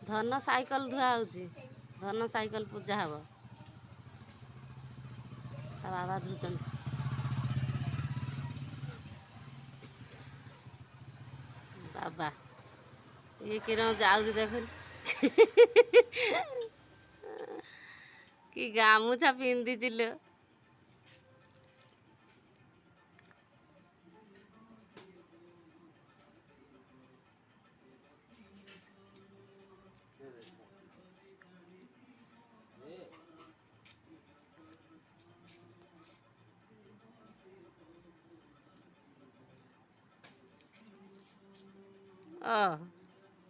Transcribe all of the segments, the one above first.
ଧନ ସାଇକେଲ ଧୁଆ ହେଉଛି। ଧନ ସାଇକେଲ ପୂଜା ହେବ। ତା ବାବା ଧୁଛନ୍ତି। ବାବା ଇଏ କିରଣ ଯାଉଛି ଦେଖନି। କି ଗାମୁଛା ପିନ୍ଧିଛି ଲୋ।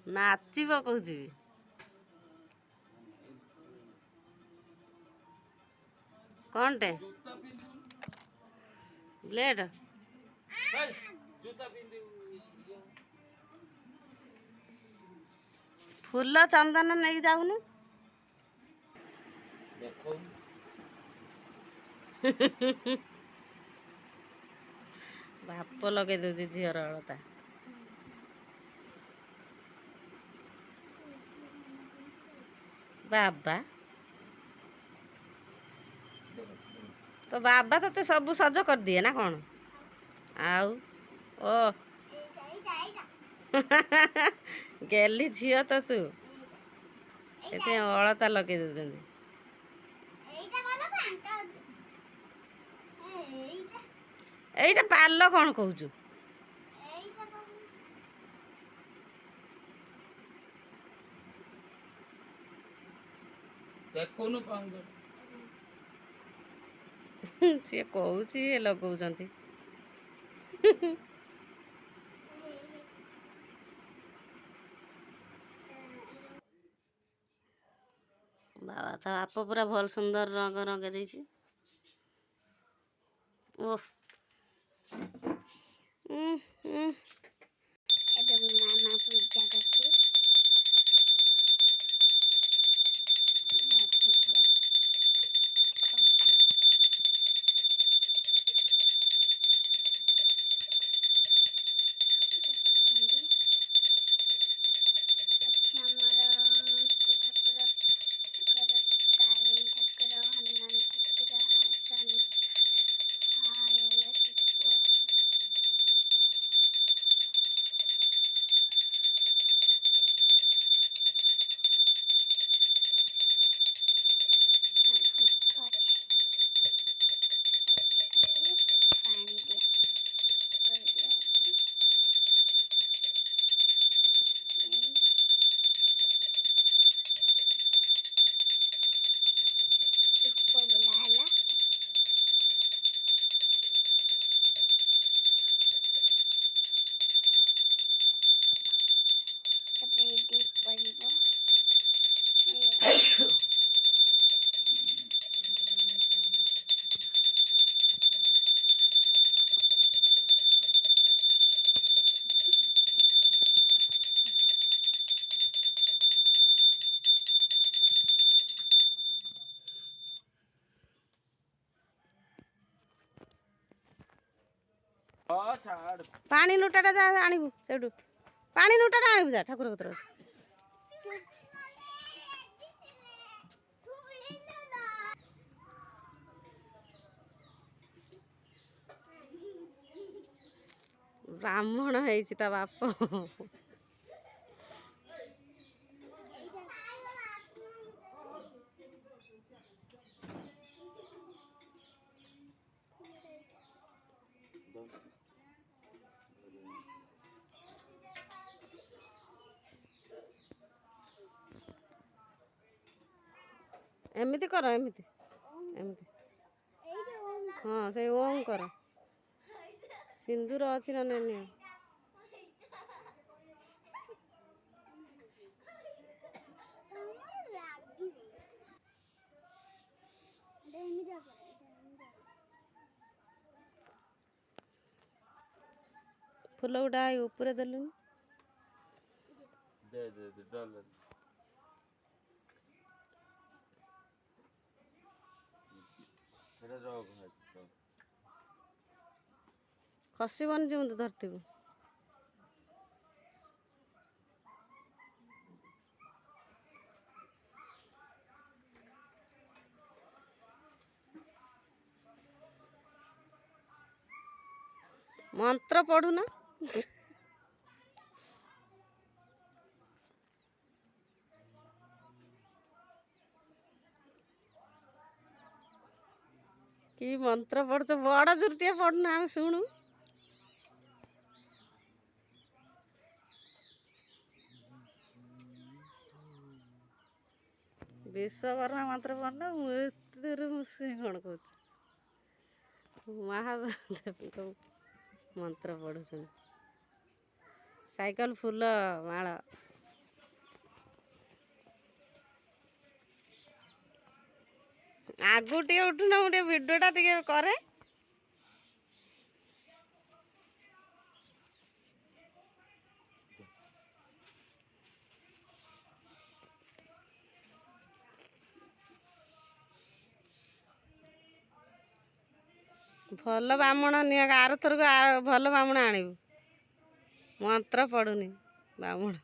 ନାଚିବ କହୁଛି। କ'ଣଟେ ବ୍ଲେଡ୍ ଫୁଲ ଚନ୍ଦନ ନେଇକି ଯାଉନୁ। ବାପ ଲଗେଇ ଦଉଛି ଝିଅର ଅଳତା। ବାବା ତୋ ବାବା ତତେ ସବୁ ସଜ କରିଦିଏ ନା କ'ଣ? ଆଉ ଓ ଗେଲି ଝିଅ ତ ତୁ, ସେଥିପାଇଁ ଅଳତା ଲଗେଇ ଦଉଛନ୍ତି। ଏଇଟା ପାଲ କ'ଣ କହୁଛୁ? ସିଏ କହୁଛି ଇଏ ଲଗଉଛନ୍ତି। ବାବା ତା ବାପ ପୁରା ଭଲ ସୁନ୍ଦର ରଙ୍ଗ ରଙ୍ଗେଇ ଦେଇଛି। ଓଃ ଏବେ ମାମା ପୂଜା କରୁଛି। ପାଣି ଲୁଟାଟା ଯା ଆଣିବୁ ସେଇଠୁ। ପାଣି ଲୁଟାଟା ଆଣିବୁ ଯା ଠାକୁର କତିରେ ଅଛି। ବ୍ରାହ୍ମଣ ହେଇଛି ତା ବାପ। ଏମିତି କର, ଏମିତି ଏମିତି। ହଁ ସେଇ ଓମ୍ କର। ସିନ୍ଦୁର ଅଛି ନା ନିଅ। ଫୁଲ ଗୁଡ଼ା ଉପରେ ଦେଲୁନି। ଖସିବନି ଯେମିତି ଧରିଥିବୁ। ମନ୍ତ୍ର ପଢୁନ। କି ମନ୍ତ୍ର ପଢୁଛ? ବଡ଼ ଜୋର ଟିକେ ପଢୁନ ଆମେ ଶୁଣୁ। ବିଶ୍ୱକର୍ମା ମନ୍ତ୍ର ପଢୁନ। ମୁଁ ଏତେ ଦୂର ସେ କ'ଣ କହୁଛି? ମହାଦେବଙ୍କ ମନ୍ତ୍ର ପଢୁଛନ୍ତି। ସାଇକେଲ ଫୁଲ ମାଳ। ଆଗକୁ ଟିକେ ଉଠୁନ, ମୁଁ ଟିକେ ଭିଡ଼ିଓଟା ଟିକେ କରେ। ଭଲ ବାମୁଣ ନିଅ, ଆରଥରକୁ ଭଲ ବାମୁଣ ଆଣିବୁ। ମନ୍ତ୍ର ପଢୁନି ବାମୁଣ।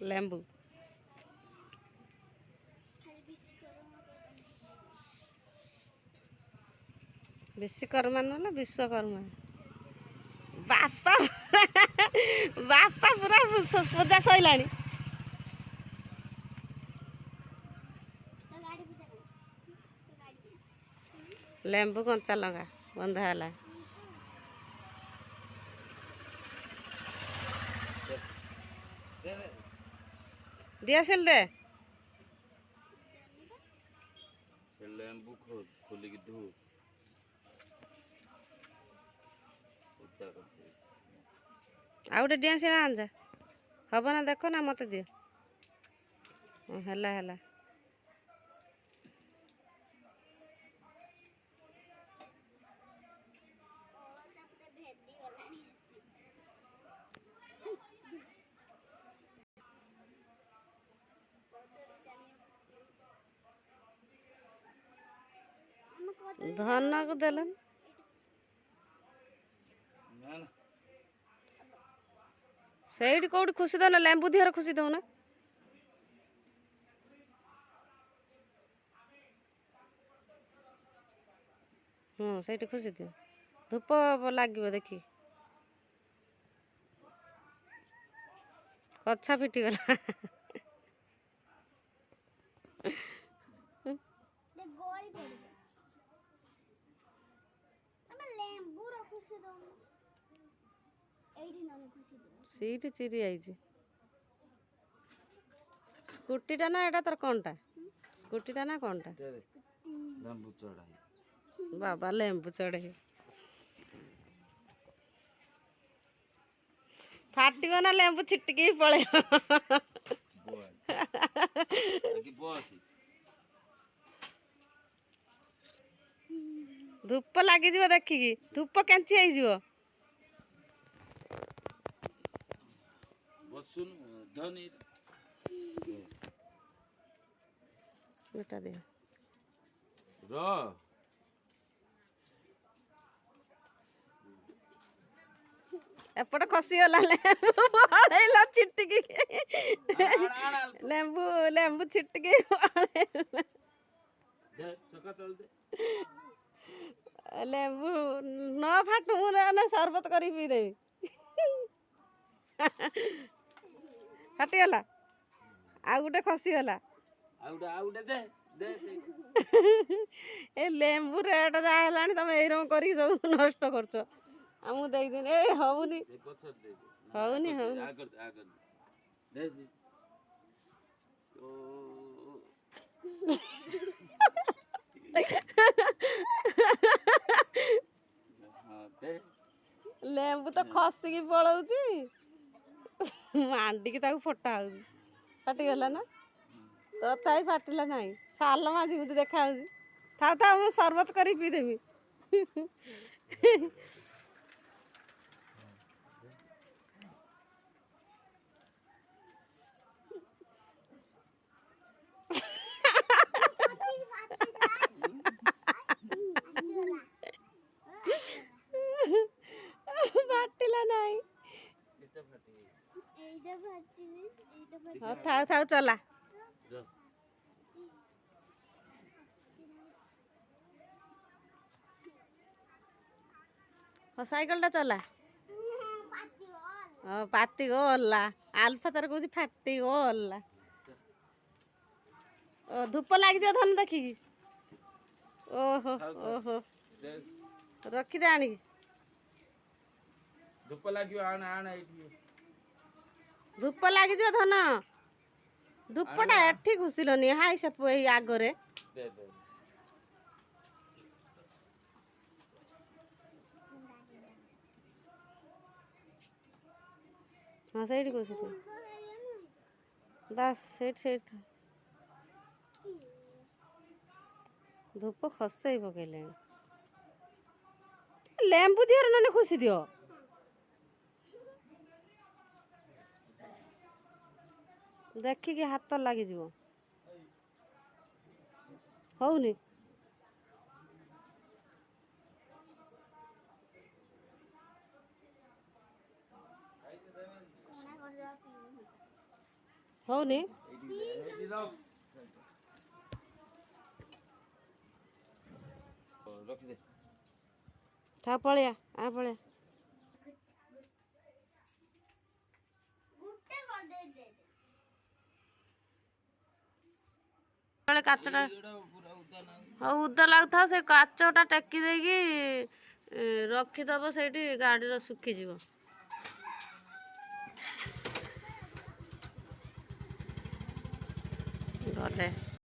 ଲେମ୍ବୁ ବିଶ୍ୱକର୍ମା ନହେଲେ ବିଶ୍ୱକର୍ମା। ବାପା ବାପା ପୁରା ପୂଜା ସଇଲାଣି। ଲେମ୍ବୁ କଞ୍ଚା ଲଙ୍କା ବନ୍ଧା ହେଲା। ଦିଆସିଲ ଦେ। ଲେମ୍ବୁ ଖୋଲିକି ଧୁ। ଆଉ ଗୋଟେ ଡିଆସିଲ ଆଣିଯା। ହବ ନା ଦେଖ ନା ମତେ ଦିଅ। ହେଲା ହେଲା। ଧନକୁ ଦେଲନି। ସେଇଠି କୋଉଠି ଖୁସି ଦଉନ, ଲେମ୍ବୁ ଦିହରେ ଖୁସି ଦଉନ। ହଁ ସେଇଠି ଖୁସି ଦିଅ। ଧୂପ ଲାଗିବ ଦେଖି। କଛା ଫିଟିଗଲା। ସେଇଠି ଚିରି ଯାଇଛି। ସ୍କୁଟିଟା ନା ଏଟା ତୋର କ'ଣଟା? ସ୍କୁଟିଟା ନା କ'ଣଟା? ଲେମ୍ବୁ ଚଢ଼ାଇ। ବାବା ଲେମ୍ବୁ ଚଢ଼େଇ। ଫାଟିବ ନା ଲେମ୍ବୁ ଛିଟିକି ପଳେଇବ। ଧୂପ ଲାଗିଯିବ ଦେଖିକି। ଧୂପ କେଞ୍ଚି ହେଇଯିବ। ଏଟା ଦିଅ। ଏପଟେ ଖସିଗଲା ଲେମ୍ବୁ ପଳେଇଲା ଛିଟିକି। ଲେମ୍ବୁ ଛିଟିକି ପଳେଇଲା। ଲେମ୍ବୁ ନ ଫାଟୁ ମୁଁ ସରବତ କରିକି ପିଇଦେବି। ଫାଟିଗଲା। ଆଉ ଗୋଟେ ଖସିଗଲା। ଏ ଲେମ୍ବୁ ରେଟ୍ ଯାହା ହେଲାଣି ତମେ ଏଇରକମ କରିକି ସବୁ ନଷ୍ଟ କରୁଛ। ଆଉ ମୁଁ ଦେଇଦିନି। ଏଇ ହଉନି ହଉନି ହଉନି। ଲେମ୍ବୁ ତ ଖସିକି ପଳଉଛି। ମାଣ୍ଡିକି ତାକୁ ଫଟା ହଉଛି। ଫାଟିଗଲା ନା? ତଥାପି ଫାଟିଲା ନାହିଁ। ସାଲମା ଯେମିତି ଦେଖାଯାଉଛି। ଥାଉ ଥାଉ ମୁଁ ସରବତ କରିକି ପିଇଦେବି। ଫାଟିଲା ନାହିଁ। ଥାଉ ଥାଉ ଚଲା। ଯା। ହଁ ସାଇକେଲଟା ଚଲା। ପାତି ଗଲା ଆଲଫା ତାର କହୁଛି ଫାଟି ଗଲା। ଧୂପ ଲାଗିଯିବ ଧନ ଦେଖିକି। ଓହୋ ଓହୋ ରଖିଦେ ଆଣିକି। ଧୂପ ଲାଗିବ ଆଣ ଆଣ ଏଇଠି। ଧୂପ ଲାଗିଯିବ ଧନ। ଧୂପଟା ଏଠି ଘୁଷିଲନି ହାଇ ସେ ଏଇ ଆଗରେ। ଦେ ଦେ। ହଁ ସେଇଠି ଘୁଷିଥିବ। ବାସ୍ ସେଇଠି ସେଇଠି ଥା। ଧୂପ ଖସେଇ ପକେଇଲେଣି। ଲେମ୍ବୁ ଦିହରେ ନହେଲେ ଖୁସି ଦିଅ। ଦେଖିକି ହାତ ଲାଗିଯିବ। ହଉନି। ହଉନି। ରଖିଦେ। ଥା ପଳେଆ ଆ ପଳେଆ। କାଚଟା ହଉ ଉଦା ଲାଗୁଥାଉ ସେ କାଚଟା ଟେକି ଦେଇକି ରଖିଦବ ସେଇଠି ଗାଡ଼ିର ଶୁଖିଯିବ। ଗଲେ